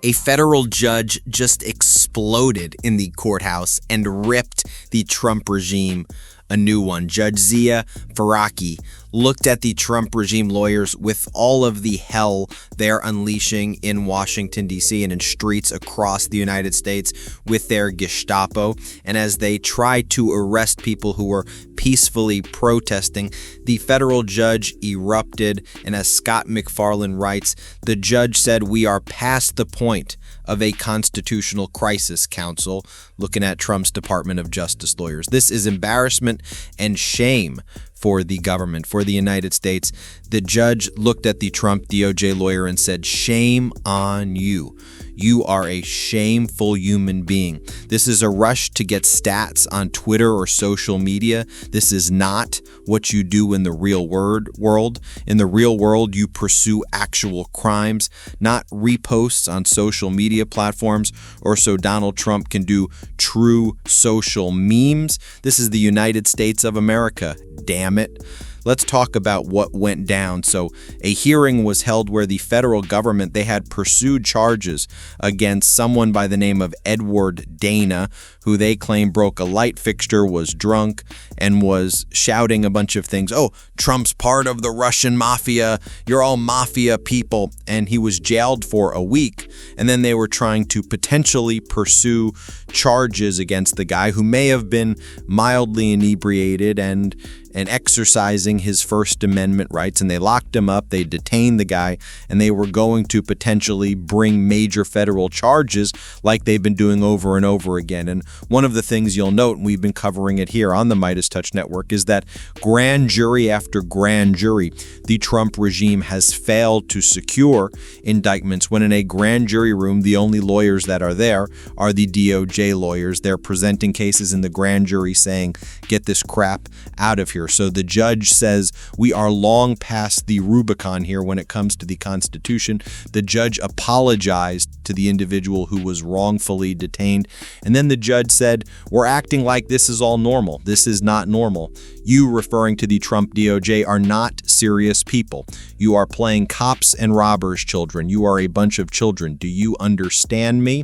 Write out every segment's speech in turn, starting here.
A federal judge just exploded in the courthouse and ripped the Trump regime a new one. Judge Zia Faraki looked at the Trump regime lawyers with all of the hell they're unleashing in Washington, D.C. and in streets across the United States with their Gestapo. And as they try to arrest people who were peacefully protesting, the federal judge erupted. And as Scott McFarlane writes, the judge said, "We are past the point of a constitutional crisis, counsel," looking at Trump's Department of Justice lawyers. This is embarrassment and shame for the government, for the United States. The judge looked at the Trump DOJ lawyer and said, "Shame on you. You are a shameful human being. This is a rush to get stats on Twitter or social media. This is not what you do in the real world. In the real world, you pursue actual crimes, not reposts on social media platforms, or so Donald Trump can do true social memes. This is the United States of America, damn it." Let's talk about what went down. So a hearing was held where the federal government, they had pursued charges against someone by the name of Edward Dana, who they claim broke a light fixture, was drunk, and was shouting a bunch of things. "Oh, Trump's part of the Russian mafia. You're all mafia people." And he was jailed for a week. And then they were trying to potentially pursue charges against the guy who may have been mildly inebriated and exercising his First Amendment rights. And they locked him up, they detained the guy, and they were going to potentially bring major federal charges like they've been doing over and over again. And one of the things you'll note, and we've been covering it here on the Midas Touch Network, is that grand jury after grand jury, the Trump regime has failed to secure indictments when in a grand jury room, the only lawyers that are there are the DOJ lawyers. They're presenting cases in the grand jury saying, "Get this crap out of here." So the judge says we are long past the Rubicon here when it comes to the Constitution. The judge apologized to the individual who was wrongfully detained. And then the judge said, "We're acting like this is all normal. This is not normal. You," referring to the Trump DOJ, "are not serious people. You are playing cops and robbers, children. You are a bunch of children. Do you understand me?"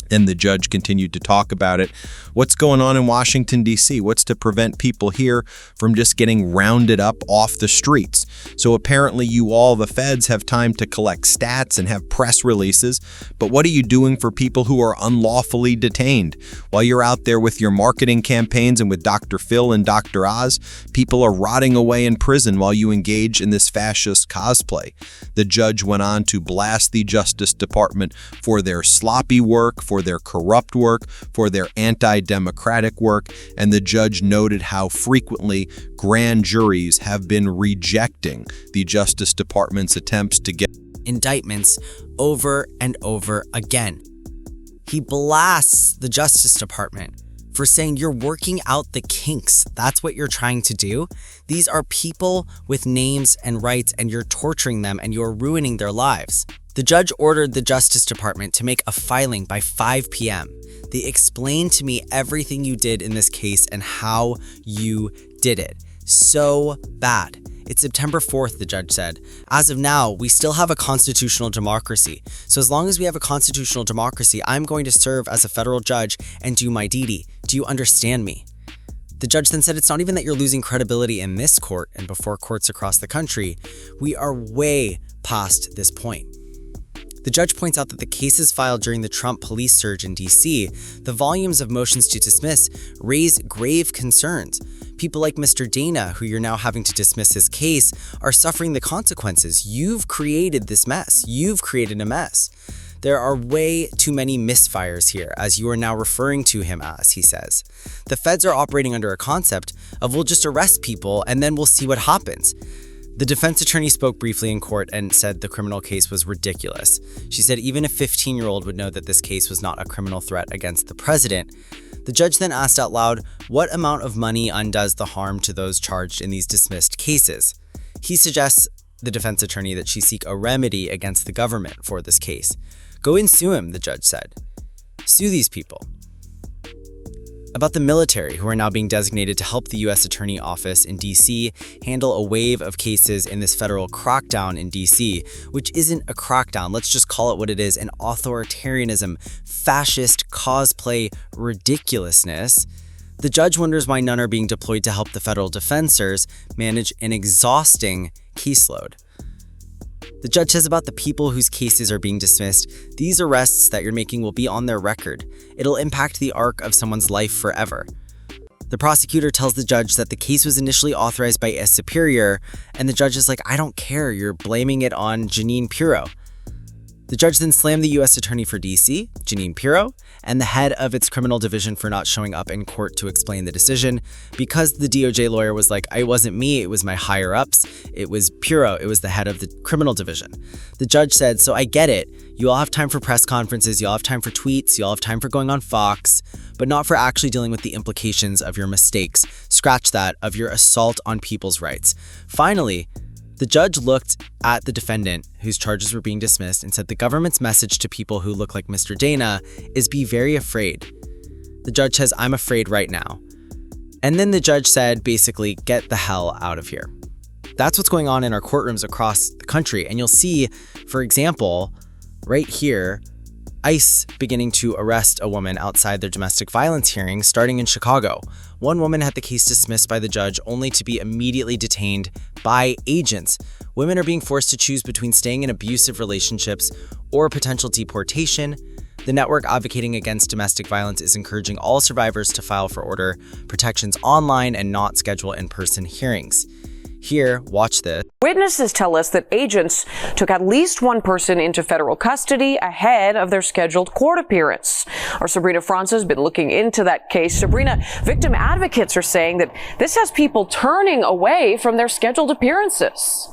Then the judge continued to talk about it. What's going on in Washington, D.C.? What's to prevent people here from just getting rounded up off the streets? So apparently you all, the feds, have time to collect stats and have press releases. But what are you doing for people who are unlawfully detained? While you're out there with your marketing campaigns and with Dr. Phil and Dr. Oz, people are rotting away in prison while you engage in this fascist cosplay. The judge went on to blast the Justice Department for their sloppy work, for their corrupt work, for their anti-democratic work, and the judge noted how frequently grand juries have been rejecting the Justice Department's attempts to get indictments over and over again. He blasts the Justice Department for saying you're working out the kinks. That's what you're trying to do. These are people with names and rights, and you're torturing them and you're ruining their lives. The judge ordered the Justice Department to make a filing by 5 p.m. They explained to me everything you did in this case and how you did it. So bad. It's September 4th, the judge said. As of now, we still have a constitutional democracy. So as long as we have a constitutional democracy, I'm going to serve as a federal judge and do my duty. Do you understand me? The judge then said it's not even that you're losing credibility in this court and before courts across the country. We are way past this point. The judge points out that the cases filed during the Trump police surge in D.C., the volumes of motions to dismiss raise grave concerns. People like Mr. Dana, who you're now having to dismiss his case, are suffering the consequences. You've created this mess. You've created a mess. There are way too many misfires here, as you are now referring to him as, he says. The feds are operating under a concept of we'll just arrest people and then we'll see what happens. The defense attorney spoke briefly in court and said the criminal case was ridiculous. She said even a 15-year-old would know that this case was not a criminal threat against the president. The judge then asked out loud, what amount of money undoes the harm to those charged in these dismissed cases? He suggests, the defense attorney, that she seek a remedy against the government for this case. Go and sue him, the judge said. Sue these people. about the military, who are now being designated to help the U.S. Attorney Office in D.C. handle a wave of cases in this federal crackdown in D.C., which isn't a crackdown. Let's just call it what it is, an authoritarianism, fascist cosplay ridiculousness. The judge wonders why none are being deployed to help the federal defenders manage an exhausting caseload. The judge says about the people whose cases are being dismissed, these arrests that you're making will be on their record. It'll impact the arc of someone's life forever. The prosecutor tells the judge that the case was initially authorized by a superior, and the judge is like, I don't care, you're blaming it on Jeanine Pirro. The judge then slammed the U.S. Attorney for D.C., Jeanine Pirro, and the head of its criminal division for not showing up in court to explain the decision, because the DOJ lawyer was like, it wasn't me, it was my higher-ups, it was Pirro, it was the head of the criminal division. The judge said, so I get it, you all have time for press conferences, you all have time for tweets, you all have time for going on Fox, but not for actually dealing with the implications of your mistakes. Scratch that, of your assault on people's rights. Finally, the judge looked at the defendant whose charges were being dismissed and said the government's message to people who look like Mr. Dana is be very afraid. The judge says, I'm afraid right now. And then the judge said, basically, get the hell out of here. That's what's going on in our courtrooms across the country. And you'll see, for example, right here, ICE beginning to arrest a woman outside their domestic violence hearing, starting in Chicago. One woman had the case dismissed by the judge only to be immediately detained by agents. Women are being forced to choose between staying in abusive relationships or potential deportation. The network advocating against domestic violence is encouraging all survivors to file for order protections online and not schedule in-person hearings. Here, watch this. Witnesses tell us that agents took at least one person into federal custody ahead of their scheduled court appearance. Our Sabrina Franza has been looking into that case. Sabrina, victim advocates are saying that this has people turning away from their scheduled appearances.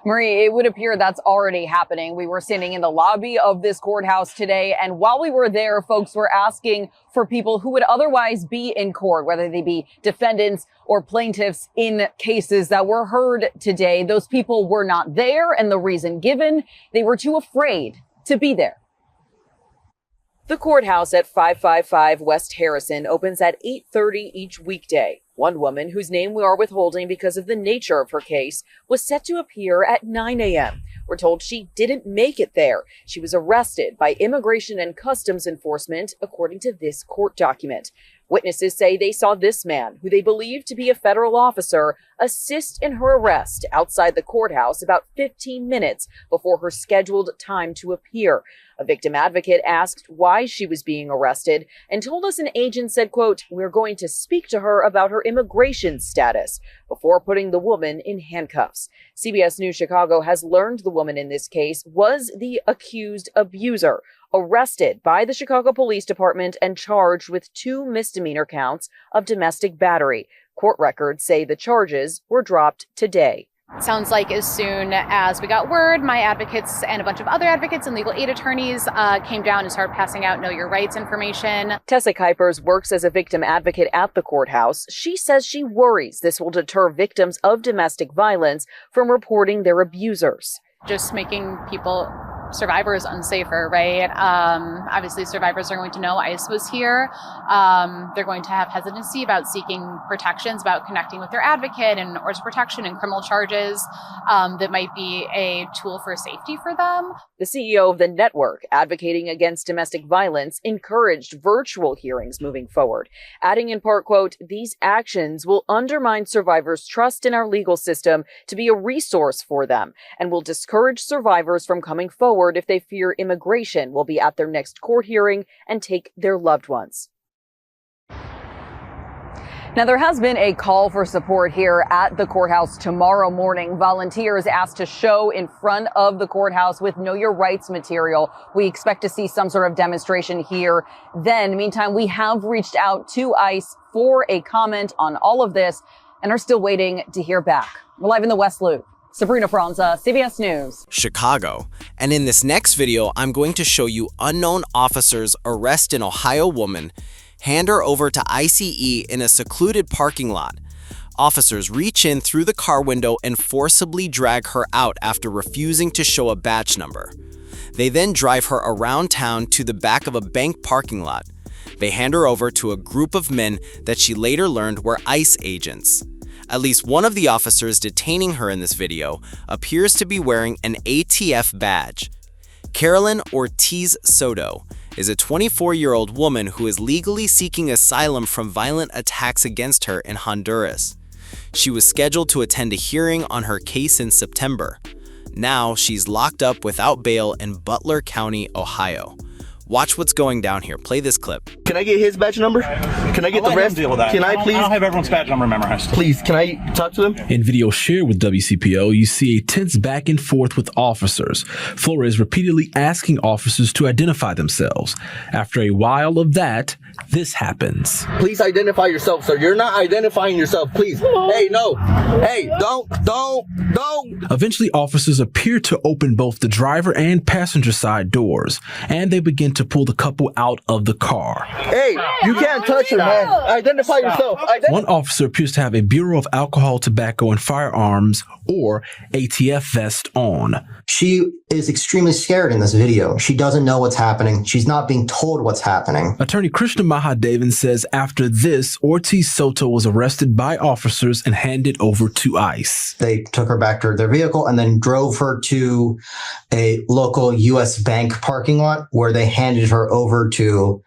Marie, it would appear that's already happening. We were standing in the lobby of this courthouse today, and while we were there, folks were asking for people who would otherwise be in court, whether they be defendants or plaintiffs in cases that were heard today. Those people were not there, and the reason given, they were too afraid to be there. The courthouse at 555 West Harrison opens at 8:30 each weekday. One woman, whose name we are withholding because of the nature of her case, was set to appear at 9 a.m. We're told she didn't make it there. She was arrested by Immigration and Customs Enforcement, according to this court document. Witnesses say they saw this man, who they believe to be a federal officer, assist in her arrest outside the courthouse about 15 minutes before her scheduled time to appear. A victim advocate asked why she was being arrested and told us an agent said, quote, "We're going to speak to her about her immigration status," before putting the woman in handcuffs. CBS News Chicago has learned the woman in this case was the accused abuser, arrested by the Chicago Police Department and charged with 2 misdemeanor counts of domestic battery. Court records say the charges were dropped today. Sounds like as soon as we got word, my advocates and a bunch of other advocates and legal aid attorneys came down and started passing out Know Your Rights information. Tessa Kuipers works as a victim advocate at the courthouse. She says she worries this will deter victims of domestic violence from reporting their abusers. Just making survivors unsafer, right? Obviously, survivors are going to know ICE was here. They're going to have hesitancy about seeking protections, about connecting with their advocate and orders of protection and criminal charges that might be a tool for safety for them. The CEO of the network advocating against domestic violence encouraged virtual hearings moving forward, adding in part, quote, "These actions will undermine survivors' trust in our legal system to be a resource for them and will discourage survivors from coming forward if they fear immigration will be at their next court hearing and take their loved ones." Now, there has been a call for support here at the courthouse tomorrow morning. Volunteers asked to show in front of the courthouse with Know Your Rights material. We expect to see some sort of demonstration here. Then, meantime, we have reached out to ICE for a comment on all of this and are still waiting to hear back. We're live in the West Loop. Sabrina Franza, CBS News. Chicago. And in this next video, I'm going to show you unknown officers arrest an Ohio woman, hand her over to ICE in a secluded parking lot. Officers reach in through the car window and forcibly drag her out after refusing to show a batch number. They then drive her around town to the back of a bank parking lot. They hand her over to a group of men that she later learned were ICE agents. At least one of the officers detaining her in this video appears to be wearing an ATF badge. Carolyn Ortiz Soto is a 24-year-old woman who is legally seeking asylum from violent attacks against her in Honduras. She was scheduled to attend a hearing on her case in September. Now she's locked up without bail in Butler County, Ohio. Watch what's going down here. Play this clip. Can I get his badge number? Can I get the rest? Deal with that. Can I please? I don't have everyone's badge number memorized. Please, can I talk to them? In video shared with WCPO, you see a tense back and forth with officers. Flores repeatedly asking officers to identify themselves. After a while of that, this happens. Please identify yourself, sir. You're not identifying yourself, please. Hey, no. Hey, don't. Eventually, officers appear to open both the driver and passenger side doors, and they begin to pull the couple out of the car. Hey, you can't touch her, man. Identify yourself. One officer appears to have a Bureau of Alcohol, Tobacco, and Firearms, or ATF vest on. She is extremely scared in this video. She doesn't know what's happening. She's not being told what's happening. Attorney Krishna Mahadevan says after this, Ortiz Soto was arrested by officers and handed over to ICE. They took her back to their vehicle and then drove her to a local U.S. bank parking lot where they handed her over to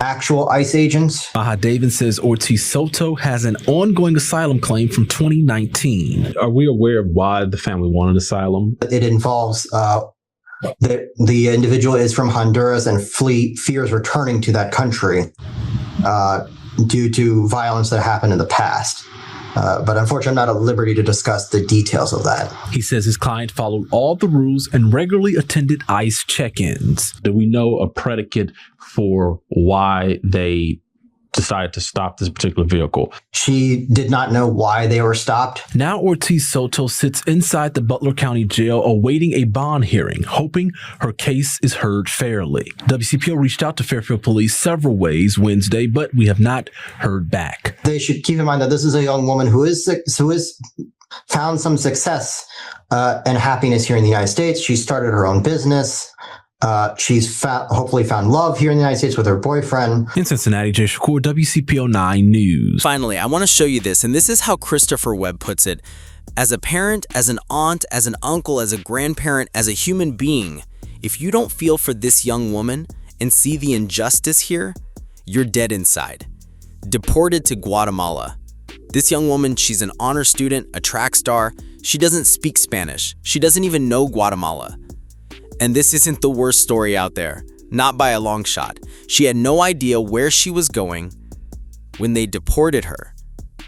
actual ICE agents. Mahadevan says Ortiz Soto has an ongoing asylum claim from 2019. Are we aware of why the family wanted asylum? It involves the individual is from Honduras and fears returning to that country due to violence that happened in the past. But unfortunately, I'm not at liberty to discuss the details of that. He says his client followed all the rules and regularly attended ICE check-ins. Do we know a predicate for why they decided to stop this particular vehicle? She did not know why they were stopped. Now Ortiz Soto sits inside the Butler County Jail awaiting a bond hearing, hoping her case is heard fairly. WCPO reached out to Fairfield Police several ways Wednesday, but we have not heard back. They should keep in mind that this is a young woman who is found some success and happiness here in the United States. She started her own business. She's hopefully found love here in the United States with her boyfriend. In Cincinnati, Jay Shakur, WCPO 9 News. Finally, I want to show you this, and this is how Christopher Webb puts it. As a parent, as an aunt, as an uncle, as a grandparent, as a human being, if you don't feel for this young woman and see the injustice here, you're dead inside. Deported to Guatemala. This young woman, she's an honor student, a track star. She doesn't speak Spanish. She doesn't even know Guatemala. And this isn't the worst story out there, not by a long shot. She had no idea where she was going when they deported her.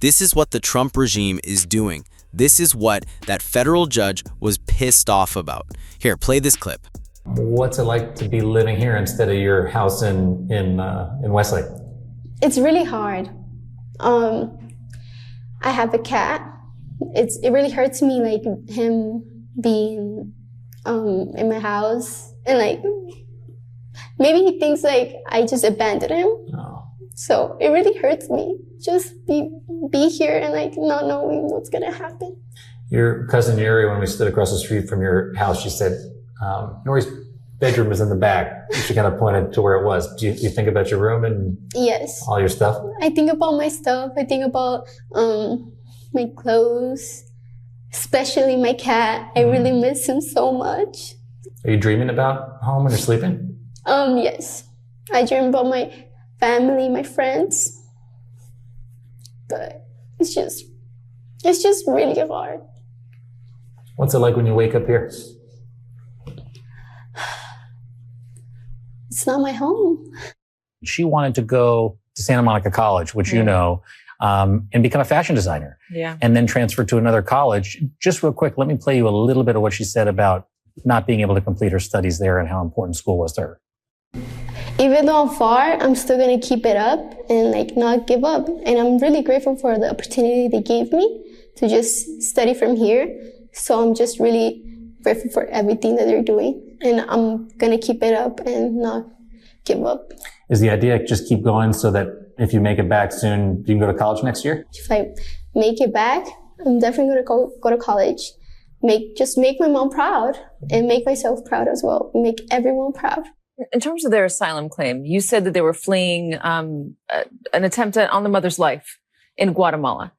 This is what the Trump regime is doing. This is what that federal judge was pissed off about. Here, play this clip. What's it like to be living here instead of your house in Westlake? It's really hard. I have a cat. It really hurts me, like him being in my house, and like maybe he thinks like I just abandoned him. Oh. So it really hurts me just be here and like not knowing what's gonna happen. Your cousin Yuri, when we stood across the street from your house, she said Nori's bedroom is in the back. She kind of pointed to where it was. Do you think about your room and yes, all your stuff? I think about my stuff. I think about my clothes. Especially my cat. I really miss him so much. Are you dreaming about home when you're sleeping? Yes. I dream about my family, my friends. But it's just really hard. What's it like when you wake up here? It's not my home. She wanted to go to Santa Monica College, which you know, and become a fashion designer. Yeah. And then transfer to another college. Just real quick, let me play you a little bit of what she said about not being able to complete her studies there and how important school was to her. Even though I'm far, I'm still going to keep it up and like not give up. And I'm really grateful for the opportunity they gave me to just study from here. So I'm just really grateful for everything that they're doing. And I'm going to keep it up and not give up. Is the idea just keep going so that if you make it back soon, you can go to college next year? If I make it back, I'm definitely going to go to college. Just make my mom proud and make myself proud as well. Make everyone proud. In terms of their asylum claim, you said that they were fleeing an attempt on the mother's life in Guatemala.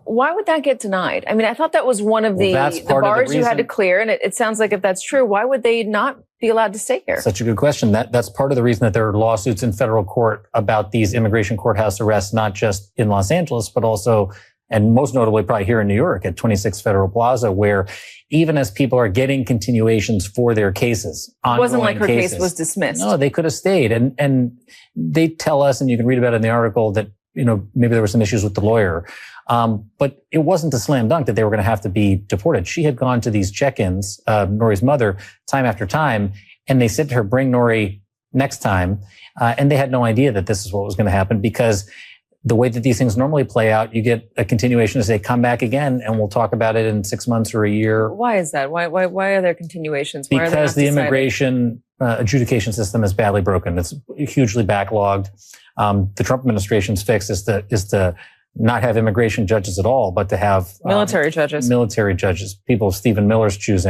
Why would that get denied? I mean, I thought that was one of the bars you had to clear. And it sounds like if that's true, why would they not be allowed to stay here? Such a good question. That's part of the reason that there are lawsuits in federal court about these immigration courthouse arrests, not just in Los Angeles, but also, and most notably probably here in New York at 26 Federal Plaza, where even as people are getting continuations for their cases, it wasn't like her case was dismissed. No, they could have stayed. And they tell us, and you can read about it in the article, that, maybe there were some issues with the lawyer. But it wasn't a slam dunk that they were going to have to be deported. She had gone to these check-ins, Nori's mother, time after time, and they said to her, bring Nori next time. And they had no idea that this is what was going to happen, because the way that these things normally play out, you get a continuation to say, come back again, and we'll talk about it in 6 months or a year. Why is that? Why are there continuations? Why because the immigration adjudication system is badly broken. It's hugely backlogged. The Trump administration's fix is to not have immigration judges at all, but to have military judges. People Stephen Miller's choosing.